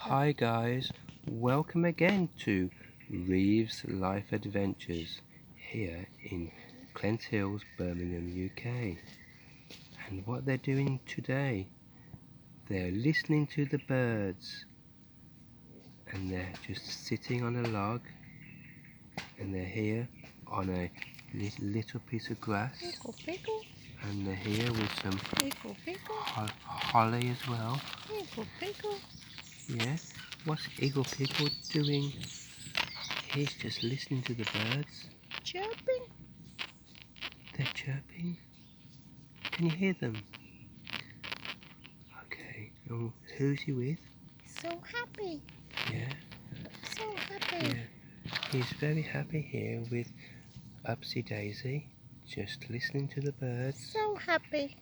Hi guys, welcome again to Reeves Life Adventures here in Clent Hills, Birmingham, UK. And what they're doing today, they're listening to the birds and they're just sitting on a log and they're here on a little piece of grass. Igglepiggle. And they're here with some Igglepiggle. holly as well. Igglepiggle. Yeah, what's Igglepiggle doing? He's just listening to the birds. Chirping. They're chirping. Can you hear them? Okay. Oh, who's he with? So happy. Yeah. So happy. Yeah. He's very happy here with Upsy Daisy, just listening to the birds. So happy.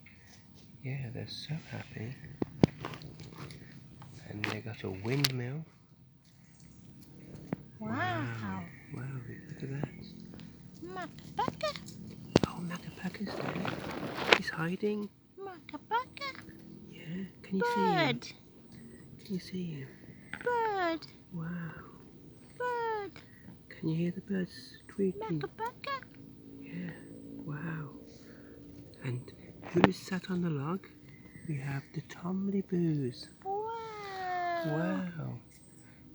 Yeah, they're so happy. And they got a windmill. Wow. Wow, look at that. Makka Pakka. Oh, Makka Pakka's there. He's hiding. Makka Pakka. Yeah, can you see him? Bird. Can you see him? Bird. Wow. Bird. Can you hear the birds tweeting? Makka Pakka. Yeah, wow. And who is sat on the log? We have the Tombliboos. Wow. Wow.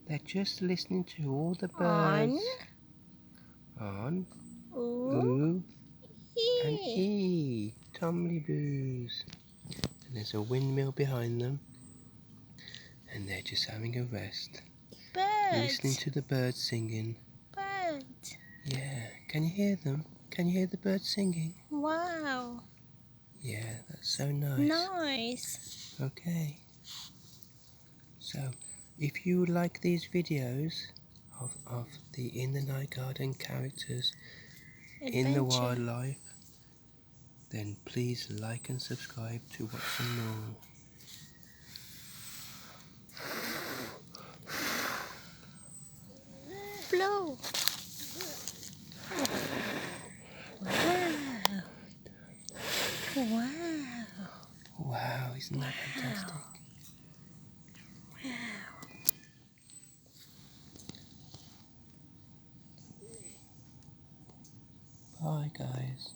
They're just listening to all the birds. On. Ooh. And E. Tombliboos. And there's a windmill behind them. And they're just having a rest. Bird. Listening to the birds singing. Bird. Yeah. Can you hear them? Can you hear the birds singing? Wow. Yeah, that's so nice. Nice. Okay. So, if you like these videos of the In the Night Garden characters in the wildlife, then please like and subscribe to watch some more. Blow. Wow. Wow. Wow, isn't that fantastic? Wow. Bye guys.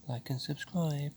Like and subscribe.